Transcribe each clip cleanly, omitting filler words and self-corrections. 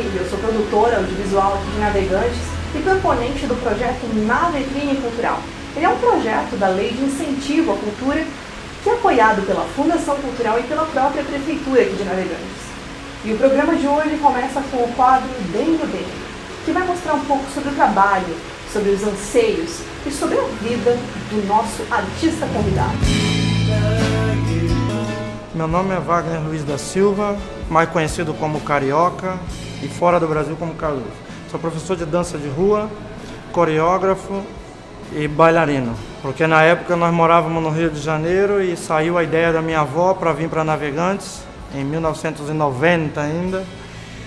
e eu sou produtora audiovisual aqui de Navegantes e componente do projeto Navetrine Cultural. Ele é um projeto da Lei de Incentivo à Cultura que é apoiado pela Fundação Cultural e pela própria Prefeitura aqui de Navegantes. E o programa de hoje começa com o quadro Dentro dele, que vai mostrar um pouco sobre o trabalho, sobre os anseios e sobre a vida do nosso artista convidado. Meu nome é Wagner Luiz da Silva, mais conhecido como Carioca e fora do Brasil como Carlos. Sou professor de dança de rua, coreógrafo e bailarino, porque na época nós morávamos no Rio de Janeiro e saiu a ideia da minha avó para vir para Navegantes, em 1990 ainda,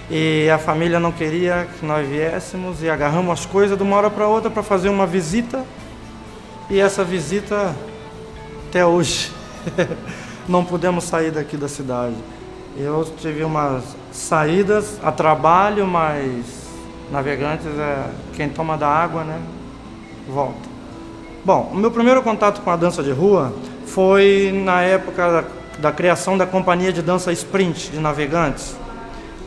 e a família não queria que nós viéssemos e agarramos as coisas de uma hora para outra para fazer uma visita, e essa visita até hoje não podemos sair daqui da cidade. Eu tive umas saídas a trabalho, mas Navegantes é quem toma da água, né? Volta. Bom, o meu primeiro contato com a dança de rua foi na época da criação da companhia de dança Sprint de Navegantes.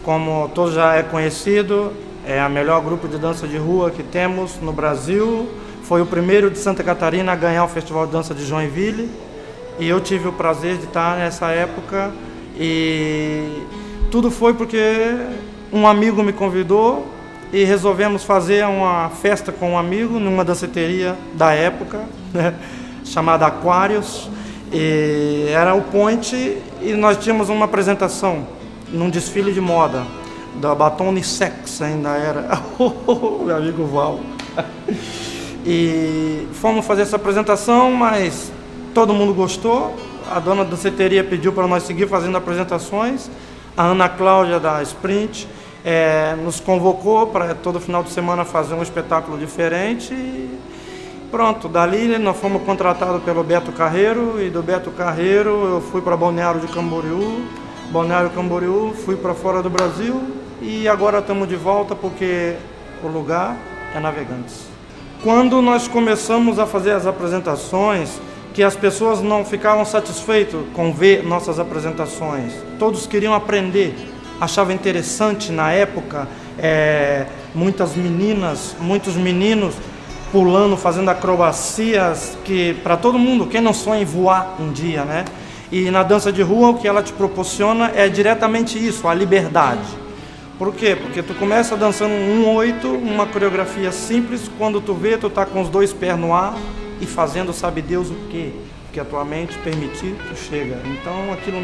Como todos já é conhecido, é o melhor grupo de dança de rua que temos no Brasil. Foi o primeiro de Santa Catarina a ganhar o Festival de Dança de Joinville. E eu tive o prazer de estar nessa época. E tudo foi porque um amigo me convidou e resolvemos fazer uma festa com um amigo numa danceteria da época, né, chamada Aquários. E era o Point e nós tínhamos uma apresentação num desfile de moda da Batom Unissex, ainda era meu amigo Val. E fomos fazer essa apresentação, mas todo mundo gostou. A dona da danceteria pediu para nós seguir fazendo apresentações. A Ana Cláudia da Sprint nos convocou para todo final de semana fazer um espetáculo diferente. E pronto, dali nós fomos contratados pelo Beto Carreiro, e do Beto Carreiro eu fui para Balneário Camboriú, fui para fora do Brasil e agora estamos de volta porque o lugar é Navegantes. Quando nós começamos a fazer as apresentações, que as pessoas não ficavam satisfeitas com ver nossas apresentações, todos queriam aprender, achavam interessante na época, muitas meninas, muitos meninos pulando, fazendo acrobacias, que para todo mundo, quem não sonha em voar um dia, né? E na dança de rua o que ela te proporciona é diretamente isso, a liberdade. Por quê? Porque tu começa dançando um 8, uma coreografia simples, quando tu vê, tu tá com os dois pés no ar e fazendo sabe Deus o quê? Porque a tua mente permitir, tu chega. Então aquilo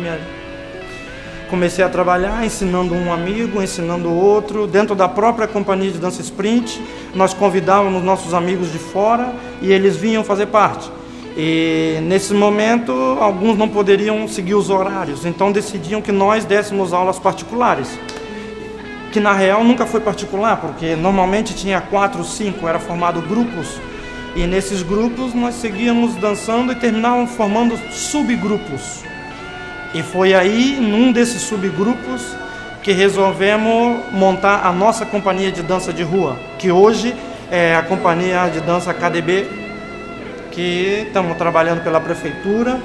comecei a trabalhar, ensinando um amigo, ensinando outro. Dentro da própria companhia de dança Sprint, nós convidávamos nossos amigos de fora e eles vinham fazer parte. E nesse momento, alguns não poderiam seguir os horários, então decidiam que nós dessemos aulas particulares. Que na real nunca foi particular, porque normalmente tinha 4, 5, era formado grupos. E nesses grupos nós seguíamos dançando e terminávamos formando subgrupos. E foi aí, num desses subgrupos, que resolvemos montar a nossa companhia de dança de rua, que hoje é a companhia de dança KDB, que estamos trabalhando pela Prefeitura,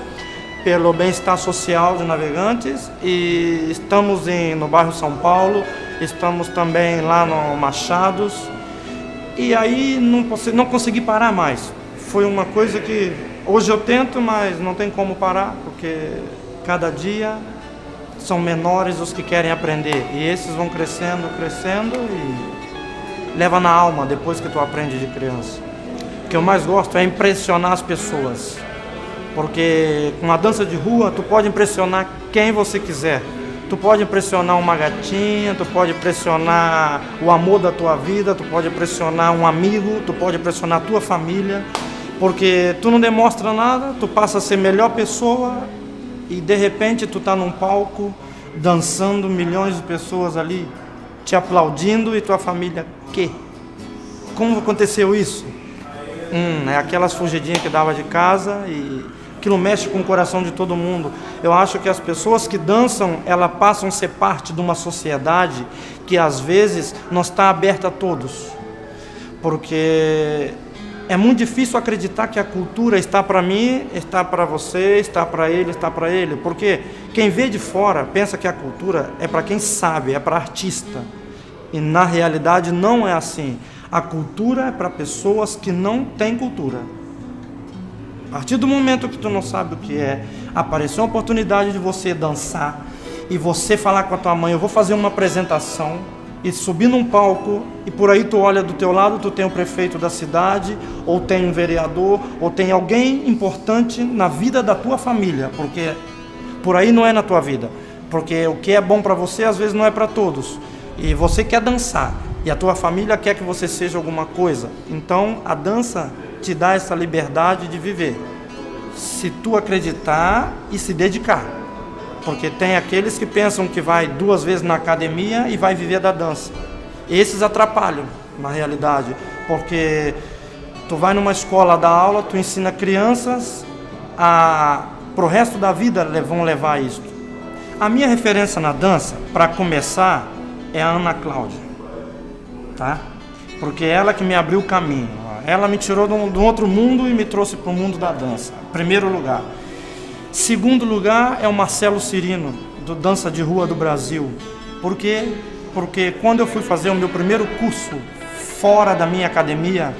pelo bem-estar social de Navegantes, e estamos no bairro São Paulo, estamos também lá no Machados. E aí não consegui parar mais. Foi uma coisa que hoje eu tento, mas não tem como parar, porque cada dia são menores os que querem aprender. E esses vão crescendo e leva na alma depois que tu aprende de criança. O que eu mais gosto é impressionar as pessoas. Porque com a dança de rua tu pode impressionar quem você quiser. Tu pode impressionar uma gatinha, tu pode impressionar o amor da tua vida, tu pode impressionar um amigo, tu pode impressionar a tua família, porque tu não demonstra nada, tu passa a ser melhor pessoa e de repente tu tá num palco dançando, milhões de pessoas ali te aplaudindo e tua família, quê? Como aconteceu isso? É aquelas fugidinhas que dava de casa e aquilo mexe com o coração de todo mundo. Eu acho que as pessoas que dançam, elas passam a ser parte de uma sociedade que às vezes não está aberta a todos. Porque é muito difícil acreditar que a cultura está para mim, está para você, está para ele, está para ele. Porque quem vê de fora pensa que a cultura é para quem sabe, é para artista. E na realidade não é assim. A cultura é para pessoas que não têm cultura. A partir do momento que tu não sabe o que é, apareceu uma oportunidade de você dançar e você falar com a tua mãe, eu vou fazer uma apresentação, e subir num palco, e por aí tu olha do teu lado, tu tem o prefeito da cidade, ou tem um vereador, ou tem alguém importante na vida da tua família, porque por aí não é na tua vida, porque o que é bom para você às vezes não é para todos, e você quer dançar, e a tua família quer que você seja alguma coisa. Então a dança te dá essa liberdade de viver, se tu acreditar e se dedicar. Porque tem aqueles que pensam que vai 2 vezes na academia e vai viver da dança. Esses atrapalham, na realidade, porque tu vai numa escola dar aula, tu ensina crianças pro resto da vida vão levar isso. A minha referência na dança, para começar, é a Ana Cláudia, tá? Porque ela que me abriu o caminho. Ela me tirou de um outro mundo e me trouxe para o mundo da dança. Primeiro lugar. Segundo lugar é o Marcelo Cirino, do Dança de Rua do Brasil. Por quê? Porque quando eu fui fazer o meu primeiro curso fora da minha academia,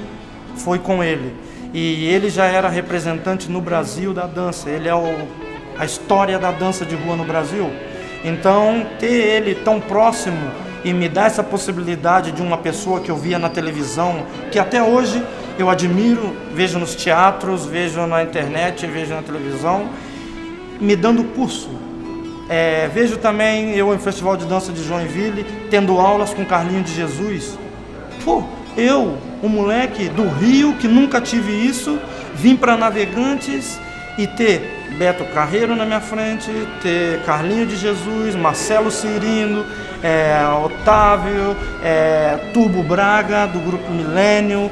foi com ele. E ele já era representante no Brasil da dança. Ele é a história da dança de rua no Brasil. Então, ter ele tão próximo e me dar essa possibilidade de uma pessoa que eu via na televisão, que até hoje eu admiro, vejo nos teatros, vejo na internet, vejo na televisão, me dando curso. Vejo também eu em Festival de Dança de Joinville, tendo aulas com Carlinho de Jesus. Pô, eu, um moleque do Rio, que nunca tive isso, vim para Navegantes e ter Beto Carreiro na minha frente, ter Carlinho de Jesus, Marcelo Cirino, Otávio, Turbo Braga, do Grupo Milênio.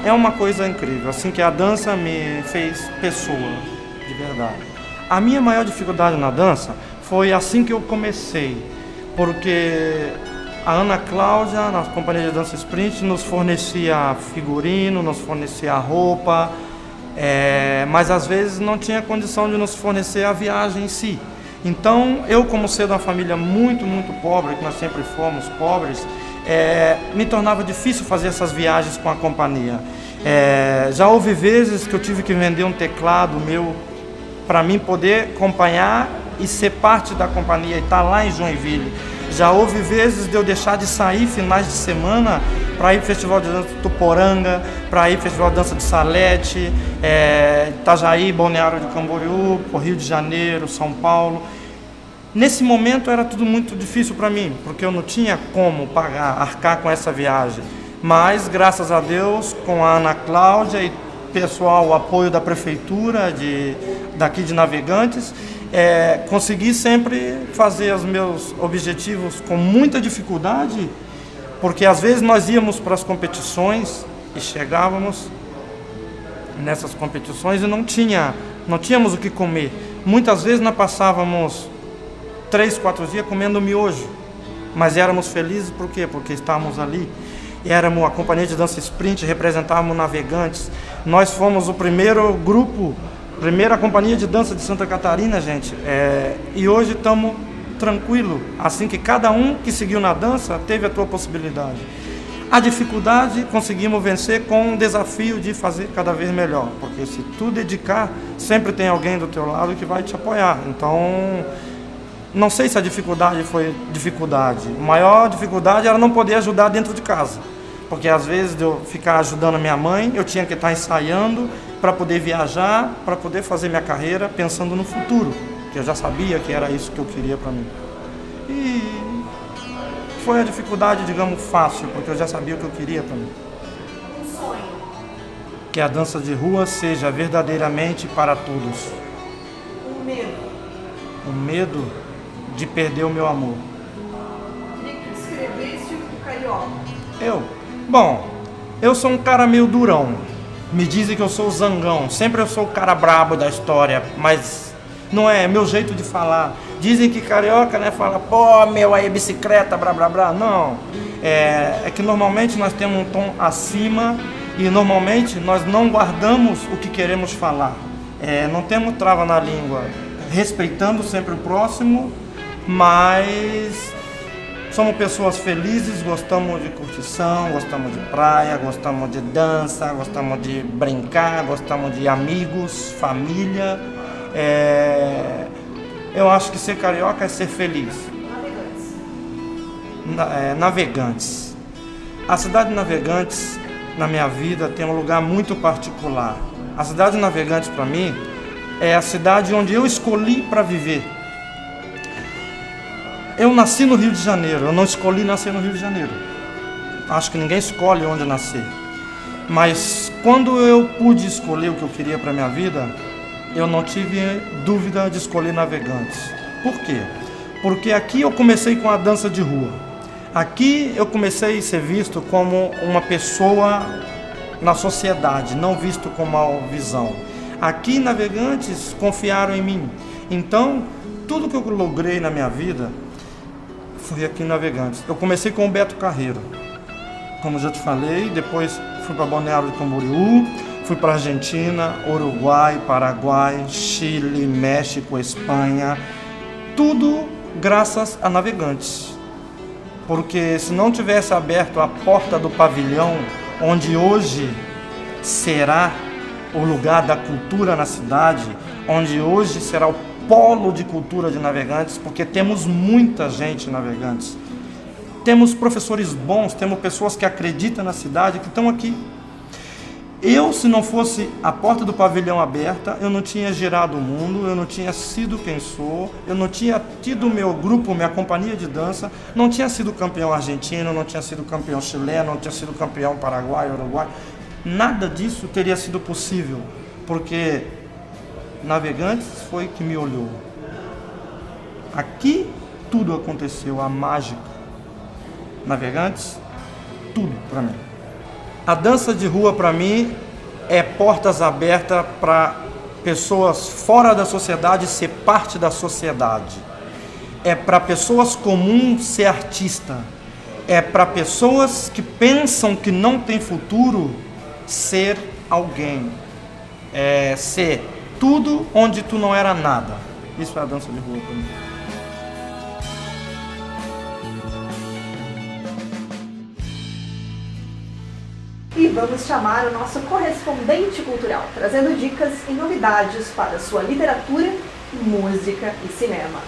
É uma coisa incrível, assim, que a dança me fez pessoa. De verdade. A minha maior dificuldade na dança foi assim que eu comecei, porque a Ana Cláudia, na companhia de dança Sprint, nos fornecia figurino, nos fornecia roupa, mas às vezes não tinha condição de nos fornecer a viagem em si. Então, eu, como sendo uma família muito, muito pobre, que nós sempre fomos pobres, me tornava difícil fazer essas viagens com a companhia. Já houve vezes que eu tive que vender um teclado meu para mim poder acompanhar e ser parte da companhia e estar lá em Joinville. Já houve vezes de eu deixar de sair finais de semana para ir para o Festival de Dança de Tuporanga, para ir para o Festival de Dança de Salete, Itajaí, Balneário de Camboriú, Rio de Janeiro, São Paulo. Nesse momento era tudo muito difícil para mim, porque eu não tinha como arcar com essa viagem. Mas, graças a Deus, com a Ana Cláudia e pessoal, o apoio da prefeitura daqui de Navegantes, consegui sempre fazer os meus objetivos com muita dificuldade, porque às vezes nós íamos para as competições e chegávamos nessas competições e não tínhamos o que comer. Muitas vezes nós passávamos 3, 4 dias comendo miojo, mas éramos felizes por quê? Porque estávamos ali. Éramos a companhia de dança Sprint, representávamos Navegantes. Nós fomos o primeiro grupo, primeira companhia de dança de Santa Catarina, gente. E hoje estamos tranquilos, assim que cada um que seguiu na dança teve a tua possibilidade. A dificuldade conseguimos vencer com um desafio de fazer cada vez melhor, porque se tu dedicar, sempre tem alguém do teu lado que vai te apoiar. Então, não sei se a dificuldade foi dificuldade. A maior dificuldade era não poder ajudar dentro de casa. Porque às vezes de eu ficar ajudando a minha mãe, eu tinha que estar ensaiando para poder viajar, para poder fazer minha carreira pensando no futuro. Porque eu já sabia que era isso que eu queria para mim. E foi a dificuldade, digamos, fácil, porque eu já sabia o que eu queria para mim. Um sonho. Que a dança de rua seja verdadeiramente para todos. Um medo. O medo de perder o meu amor. Queria que descrevesse o carioca. Bom, eu sou um cara meio durão. Me dizem que eu sou o zangão. Sempre eu sou o cara brabo da história, mas não é meu jeito de falar. Dizem que carioca, né, fala, pô, meu, aí bicicleta, blá, blá, blá. Não, é que normalmente nós temos um tom acima e normalmente nós não guardamos o que queremos falar. Não temos trava na língua, respeitando sempre o próximo, mas somos pessoas felizes, gostamos de curtição, gostamos de praia, gostamos de dança, gostamos de brincar, gostamos de amigos, família. Eu acho que ser carioca é ser feliz. Navegantes. A cidade de Navegantes, na minha vida, tem um lugar muito particular. A cidade de Navegantes, para mim, é a cidade onde eu escolhi para viver. Eu nasci no Rio de Janeiro, eu não escolhi nascer no Rio de Janeiro. Acho que ninguém escolhe onde nascer. Mas quando eu pude escolher o que eu queria para minha vida, eu não tive dúvida de escolher Navegantes. Por quê? Porque aqui eu comecei com a dança de rua. Aqui eu comecei a ser visto como uma pessoa na sociedade, não visto com mal visão. Aqui, Navegantes, confiaram em mim. Então, tudo que eu logrei na minha vida foi aqui em Navegantes. Eu comecei com o Beto Carreiro, como já te falei, depois fui para Balneário de Camboriú, fui para Argentina, Uruguai, Paraguai, Chile, México, Espanha, tudo graças a Navegantes. Porque se não tivesse aberto a porta do pavilhão, onde hoje será o lugar da cultura na cidade, onde hoje será o polo de cultura de Navegantes, porque temos muita gente em Navegantes. Temos professores bons, temos pessoas que acreditam na cidade, que estão aqui. Eu, se não fosse a porta do pavilhão aberta, eu não tinha girado o mundo, eu não tinha sido quem sou, eu não tinha tido meu grupo, minha companhia de dança, não tinha sido campeão argentino, não tinha sido campeão chileno, não tinha sido campeão paraguaio, uruguai. Nada disso teria sido possível, porque Navegantes foi que me olhou. Aqui tudo aconteceu, a mágica. Navegantes, tudo para mim. A dança de rua para mim é portas abertas para pessoas fora da sociedade ser parte da sociedade. É para pessoas comuns ser artista. É para pessoas que pensam que não tem futuro ser alguém. É ser tudo onde tu não era nada. Isso é a dança de rua para mim. E vamos chamar o nosso correspondente cultural, trazendo dicas e novidades para sua literatura, música e cinema.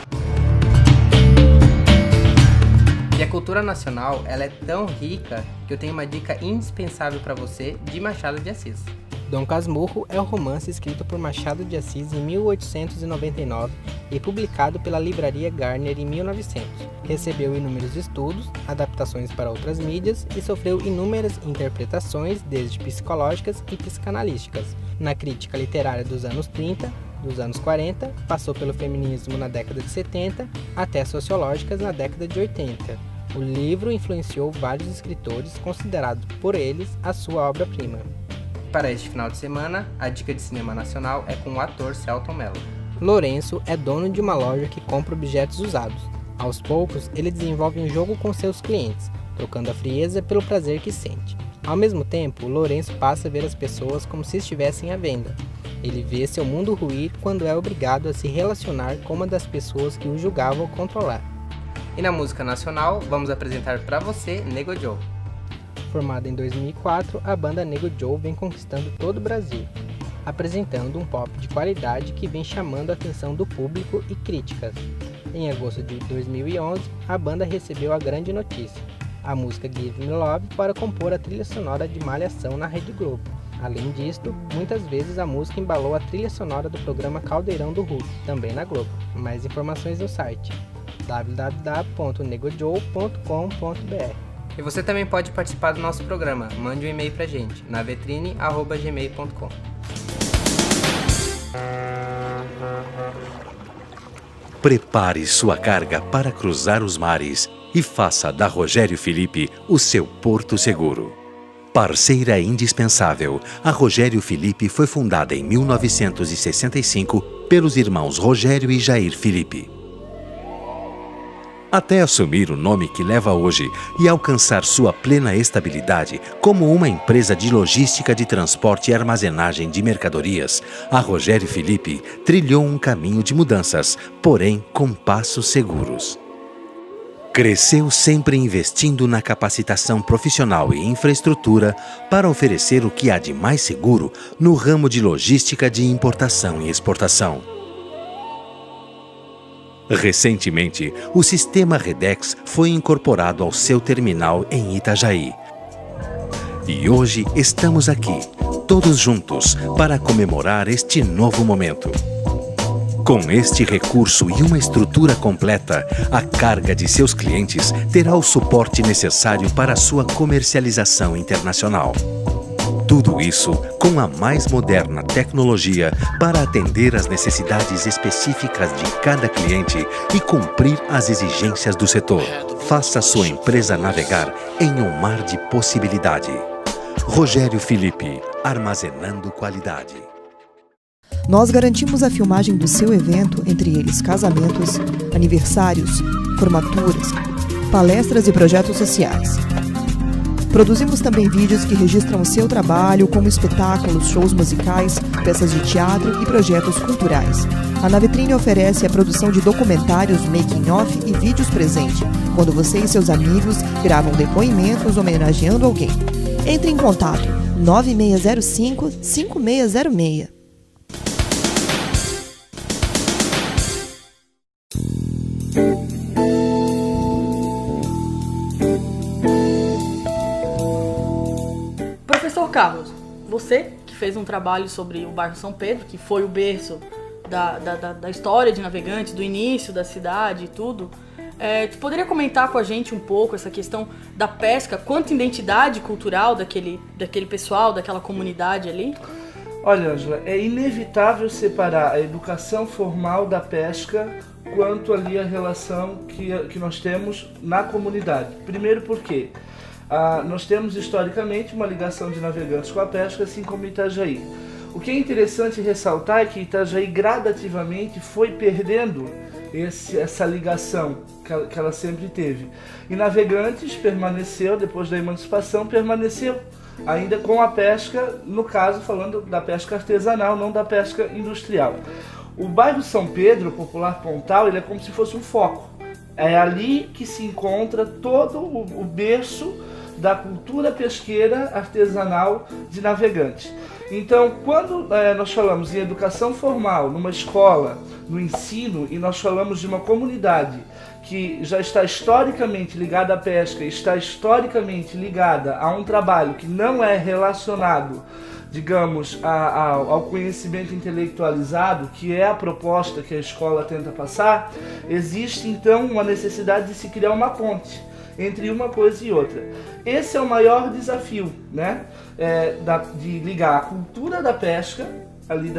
E a cultura nacional, ela é tão rica que eu tenho uma dica indispensável para você de Machado de Assis. Dom Casmurro é um romance escrito por Machado de Assis em 1899 e publicado pela Livraria Garner em 1900. Recebeu inúmeros estudos, adaptações para outras mídias e sofreu inúmeras interpretações, desde psicológicas e psicanalísticas. Na crítica literária dos anos 30, dos anos 40, passou pelo feminismo na década de 70, até sociológicas na década de 80. O livro influenciou vários escritores, considerado por eles a sua obra-prima. Para este final de semana, a dica de cinema nacional é com o ator Selton Mello. Lourenço é dono de uma loja que compra objetos usados. Aos poucos, ele desenvolve um jogo com seus clientes, trocando a frieza pelo prazer que sente. Ao mesmo tempo, Lourenço passa a ver as pessoas como se estivessem à venda. Ele vê seu mundo ruir quando é obrigado a se relacionar com uma das pessoas que o julgavam controlar. E na música nacional, vamos apresentar para você Nego Joe. Formada em 2004, a banda Nego Joe vem conquistando todo o Brasil, apresentando um pop de qualidade que vem chamando a atenção do público e críticas. Em agosto de 2011, a banda recebeu a grande notícia, a música Give Me Love, para compor a trilha sonora de Malhação na Rede Globo. Além disto, muitas vezes a música embalou a trilha sonora do programa Caldeirão do Hulk, também na Globo. Mais informações no site www.negojoe.com.br. E você também pode participar do nosso programa. Mande um e-mail pra gente, navetrine@gmail.com. Prepare sua carga para cruzar os mares e faça da Rogério Filipe o seu porto seguro. Parceira indispensável, a Rogério Filipe foi fundada em 1965 pelos irmãos Rogério e Jair Filipe. Até assumir o nome que leva hoje e alcançar sua plena estabilidade como uma empresa de logística de transporte e armazenagem de mercadorias, a Rogério Filipe trilhou um caminho de mudanças, porém com passos seguros. Cresceu sempre investindo na capacitação profissional e infraestrutura para oferecer o que há de mais seguro no ramo de logística de importação e exportação. Recentemente, o sistema Redex foi incorporado ao seu terminal em Itajaí. E hoje estamos aqui, todos juntos, para comemorar este novo momento. Com este recurso e uma estrutura completa, a carga de seus clientes terá o suporte necessário para a sua comercialização internacional. Tudo isso com a mais moderna tecnologia para atender às necessidades específicas de cada cliente e cumprir as exigências do setor. Faça sua empresa navegar em um mar de possibilidade. Rogério Filipe, armazenando qualidade. Nós garantimos a filmagem do seu evento, entre eles casamentos, aniversários, formaturas, palestras e projetos sociais. Produzimos também vídeos que registram o seu trabalho, como espetáculos, shows musicais, peças de teatro e projetos culturais. A Navitrine oferece a produção de documentários, making-off e vídeos presente, quando você e seus amigos gravam depoimentos homenageando alguém. Entre em contato 9605-5606. Professor Carlos, você que fez um trabalho sobre o bairro São Pedro, que foi o berço da história de Navegantes, do início da cidade e tudo, tu poderia comentar com a gente um pouco essa questão da pesca, quanto identidade cultural daquele pessoal, daquela comunidade ali? Olha, Ângela, é inevitável separar a educação formal da pesca quanto ali a relação que nós temos na comunidade. Primeiro porque nós temos historicamente uma ligação de Navegantes com a pesca, assim como Itajaí. O que é interessante ressaltar é que Itajaí gradativamente foi perdendo essa ligação que ela sempre teve. E Navegantes permaneceu, depois da emancipação, permaneceu ainda com a pesca, no caso falando da pesca artesanal, não da pesca industrial. O bairro São Pedro, popular Pontal, ele é como se fosse um foco. É ali que se encontra todo o berço da cultura pesqueira artesanal de Navegantes. Então, quando nós falamos em educação formal, numa escola, no ensino, e nós falamos de uma comunidade que já está historicamente ligada à pesca, está historicamente ligada a um trabalho que não é relacionado, digamos, ao conhecimento intelectualizado, que é a proposta que a escola tenta passar, existe então uma necessidade de se criar uma ponte entre uma coisa e outra. Esse é o maior desafio, né? De ligar a cultura da pesca ali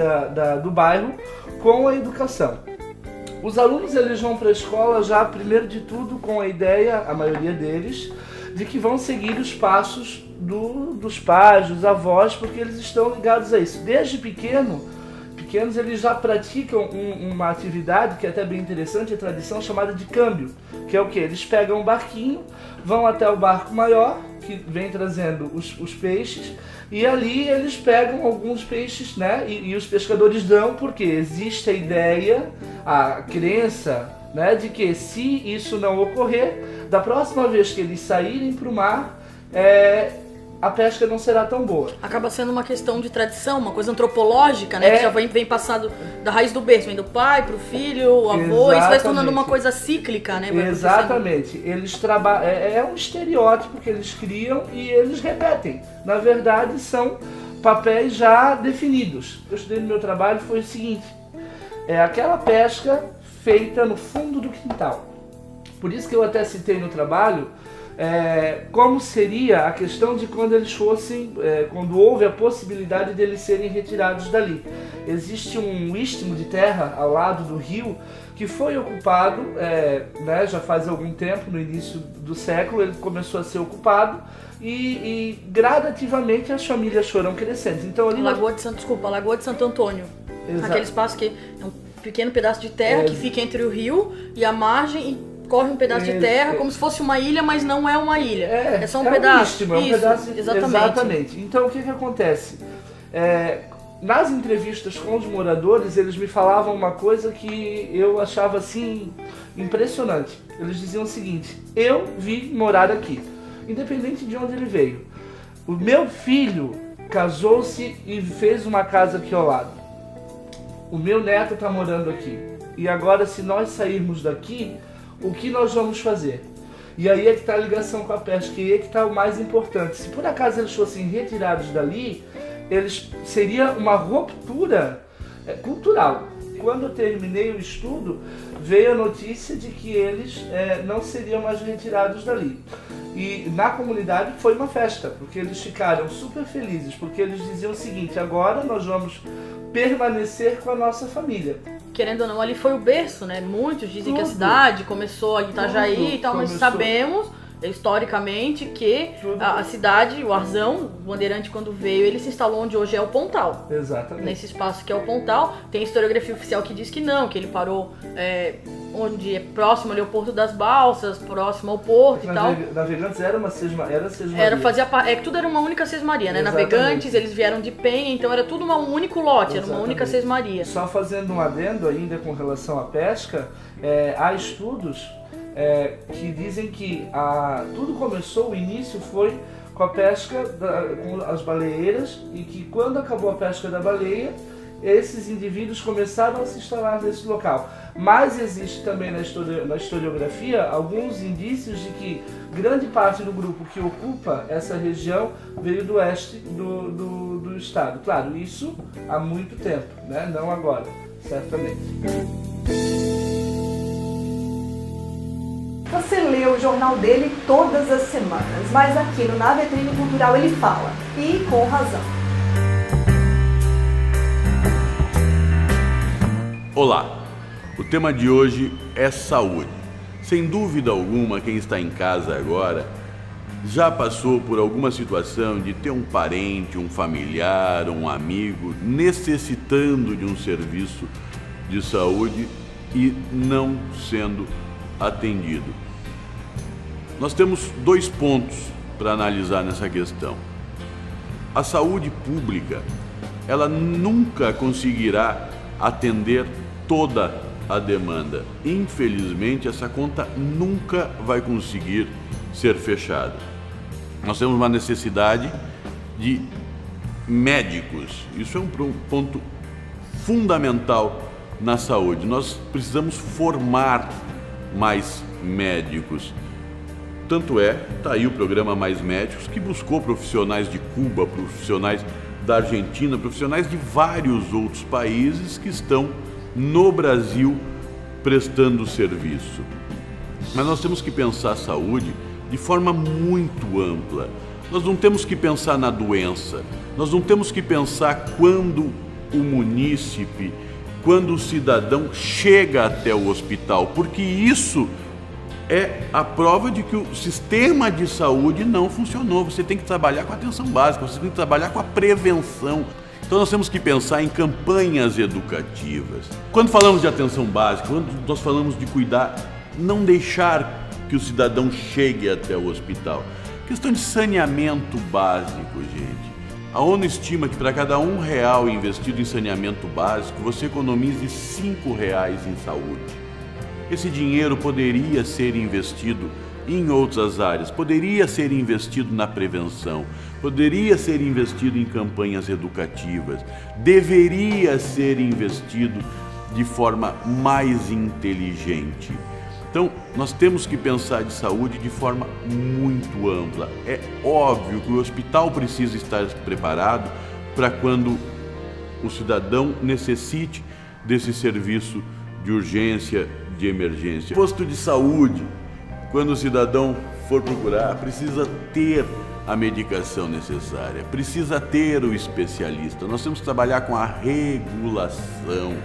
do bairro com a educação. Os alunos eles vão para a escola já, primeiro de tudo, com a ideia, a maioria deles, de que vão seguir os passos dos pais, dos avós, porque eles estão ligados a isso. Desde pequenos eles já praticam uma atividade que é até bem interessante, a tradição chamada de câmbio, que é o que? Eles pegam um barquinho, vão até o barco maior, que vem trazendo os peixes, e ali eles pegam alguns peixes, né? E os pescadores dão, porque existe a ideia, a crença, né, de que se isso não ocorrer, da próxima vez que eles saírem para o mar, a pesca não será tão boa. Acaba sendo uma questão de tradição, uma coisa antropológica, né? Que já vem passado da raiz do berço, vem do pai pro filho, o avô, isso vai se tornando uma coisa cíclica, né? Exatamente. Eles trabalham, é um estereótipo que eles criam e eles repetem. Na verdade, são papéis já definidos. Eu estudei no meu trabalho, foi o seguinte: é aquela pesca feita no fundo do quintal. Por isso que eu até citei no trabalho como seria a questão de quando eles fossem, quando houve a possibilidade de eles serem retirados dali. Existe um istmo de terra ao lado do rio que foi ocupado, né, já faz algum tempo, no início do século, ele começou a ser ocupado e gradativamente as famílias foram crescendo. Então, ali Lagoa de Santo Antônio. Exato. Aquele espaço que é um pequeno pedaço de terra que fica entre o rio e a margem e corre um pedaço de terra, como se fosse uma ilha, mas não é uma ilha. É só um pedaço. Um pedaço. Exatamente. Então, o que acontece? nas entrevistas com os moradores, eles me falavam uma coisa que eu achava assim impressionante. Eles diziam o seguinte: eu vim morar aqui, independente de onde ele veio. O meu filho casou-se e fez uma casa aqui ao lado. O meu neto está morando aqui. E agora, se nós sairmos daqui, o que nós vamos fazer? E aí é que está a ligação com a pesca, e aí é que está o mais importante. Se por acaso eles fossem retirados dali, seria uma ruptura cultural. Quando eu terminei o estudo, veio a notícia de que eles não seriam mais retirados dali. E na comunidade foi uma festa, porque eles ficaram super felizes, porque eles diziam o seguinte: agora nós vamos permanecer com a nossa família. Querendo ou não, ali foi o berço, né? Muitos dizem que a cidade começou em Itajaí e tal, mas sabemos historicamente que a cidade, o Arzão, o Bandeirante, quando veio, ele se instalou onde hoje é o Pontal. Exatamente. Nesse espaço que é o Pontal, tem historiografia oficial que diz que não, que ele parou onde é próximo ali ao Porto das Balsas, próximo ao porto e tal. Navegantes era uma sesmaria. Tudo era uma única sesmaria, né? Exatamente. Navegantes, eles vieram de Penha, então era tudo um único lote, era uma única sesmaria. Só fazendo um adendo ainda com relação à pesca, há estudos que dizem que tudo começou, o início foi com a pesca com as baleeiras, e que quando acabou a pesca da baleia, esses indivíduos começaram a se instalar nesse local. Mas existe também na historiografia alguns indícios de que grande parte do grupo que ocupa essa região veio do oeste do estado. Claro, isso há muito tempo, né? Não agora, certamente. Você lê o jornal dele todas as semanas, mas aqui no Na Vitrine Cultural ele fala, e com razão. Olá, o tema de hoje é saúde. Sem dúvida alguma, quem está em casa agora já passou por alguma situação de ter um parente, um familiar, um amigo necessitando de um serviço de saúde e não sendo atendido. Nós temos 2 pontos para analisar nessa questão. A saúde pública, ela nunca conseguirá atender toda a demanda. Infelizmente, essa conta nunca vai conseguir ser fechada. Nós temos uma necessidade de médicos. Isso é um ponto fundamental na saúde. Nós precisamos formar mais médicos. Tanto está aí o programa Mais Médicos, que buscou profissionais de Cuba, profissionais da Argentina, profissionais de vários outros países que estão no Brasil prestando serviço. Mas nós temos que pensar a saúde de forma muito ampla. Nós não temos que pensar na doença, nós não temos que pensar quando o munícipe, quando o cidadão chega até o hospital, porque isso é a prova de que o sistema de saúde não funcionou. Você tem que trabalhar com a atenção básica, você tem que trabalhar com a prevenção. Então nós temos que pensar em campanhas educativas. Quando falamos de atenção básica, quando nós falamos de cuidar, não deixar que o cidadão chegue até o hospital. Questão de saneamento básico, gente. A ONU estima que para cada R$1 investido em saneamento básico, você economize R$5 em saúde. Esse dinheiro poderia ser investido em outras áreas, poderia ser investido na prevenção, poderia ser investido em campanhas educativas, deveria ser investido de forma mais inteligente. Então, nós temos que pensar de saúde de forma muito ampla. É óbvio que o hospital precisa estar preparado para quando o cidadão necessite desse serviço de urgência, de emergência. O posto de saúde, quando o cidadão for procurar, precisa ter a medicação necessária, precisa ter o especialista. Nós temos que trabalhar com a regulação.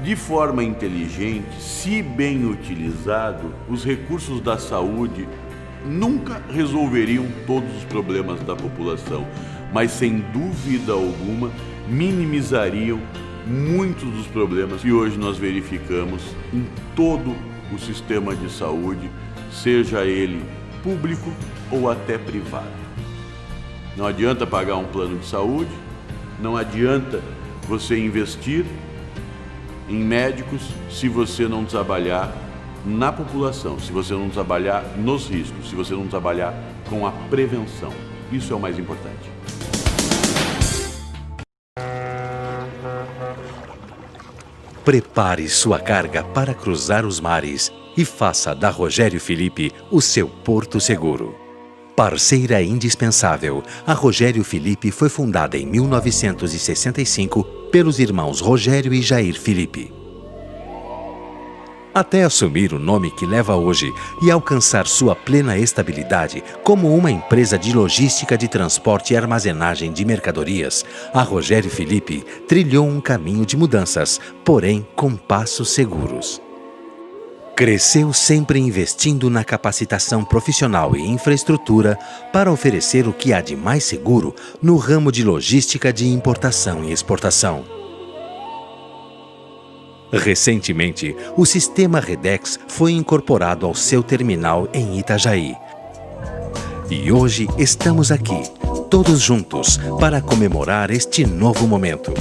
De forma inteligente, se bem utilizado, os recursos da saúde nunca resolveriam todos os problemas da população, mas sem dúvida alguma minimizariam muitos dos problemas que hoje nós verificamos em todo o sistema de saúde, seja ele público ou até privado. Não adianta pagar um plano de saúde Não adianta você investir em médicos se você não trabalhar na população, se você não trabalhar nos riscos, se você não trabalhar com a prevenção. Isso é o mais importante. Prepare sua carga para cruzar os mares e faça da Rogério Filipe o seu porto seguro. Parceira indispensável, a Rogério Filipe foi fundada em 1965 pelos irmãos Rogério e Jair Filipe. Até assumir o nome que leva hoje e alcançar sua plena estabilidade como uma empresa de logística de transporte e armazenagem de mercadorias, a Rogério Filipe trilhou um caminho de mudanças, porém com passos seguros. Cresceu sempre investindo na capacitação profissional e infraestrutura para oferecer o que há de mais seguro no ramo de logística de importação e exportação. Recentemente, o sistema Redex foi incorporado ao seu terminal em Itajaí. E hoje estamos aqui, todos juntos, para comemorar este novo momento.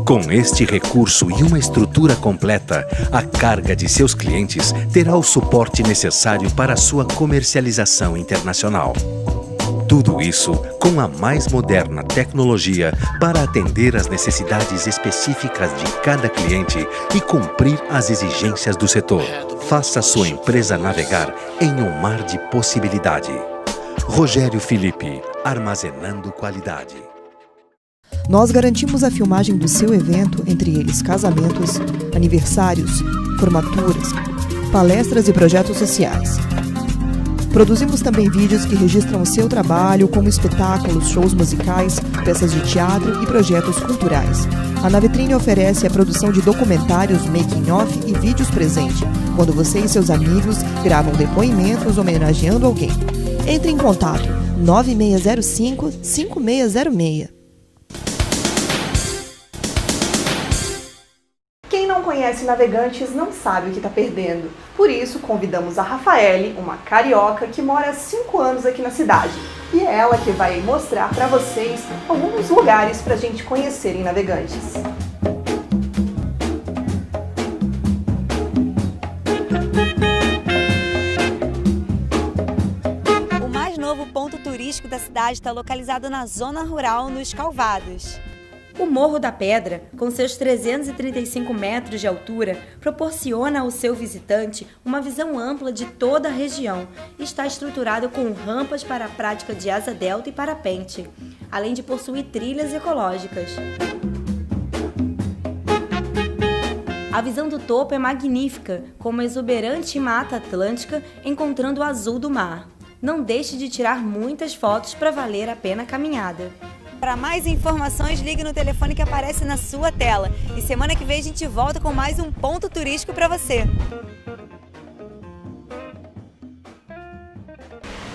Com este recurso e uma estrutura completa, a carga de seus clientes terá o suporte necessário para sua comercialização internacional. Tudo isso com a mais moderna tecnologia para atender às necessidades específicas de cada cliente e cumprir as exigências do setor. Faça sua empresa navegar em um mar de possibilidade. Rogério Filipe, armazenando qualidade. Nós garantimos a filmagem do seu evento, entre eles casamentos, aniversários, formaturas, palestras e projetos sociais. Produzimos também vídeos que registram o seu trabalho, como espetáculos, shows musicais, peças de teatro e projetos culturais. A Navitrine oferece a produção de documentários, making-off e vídeos presente, quando você e seus amigos gravam depoimentos homenageando alguém. Entre em contato 9605-5606. Quem não conhece Navegantes não sabe o que está perdendo. Por isso, convidamos a Rafaele, uma carioca que mora há 5 anos aqui na cidade. E é ela que vai mostrar para vocês alguns lugares para a gente conhecer em Navegantes. O mais novo ponto turístico da cidade está localizado na zona rural, nos Calvados. O Morro da Pedra, com seus 335 metros de altura, proporciona ao seu visitante uma visão ampla de toda a região e está estruturado com rampas para a prática de asa delta e parapente, além de possuir trilhas ecológicas. A visão do topo é magnífica, com uma exuberante mata atlântica encontrando o azul do mar. Não deixe de tirar muitas fotos para valer a pena a caminhada. Para mais informações, ligue no telefone que aparece na sua tela. E semana que vem a gente volta com mais um ponto turístico para você.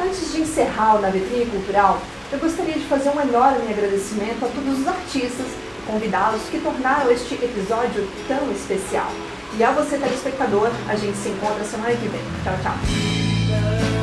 Antes de encerrar o Navitrine Cultural, eu gostaria de fazer um enorme agradecimento a todos os artistas e convidados que tornaram este episódio tão especial. E a você, telespectador, a gente se encontra semana que vem. Tchau, tchau!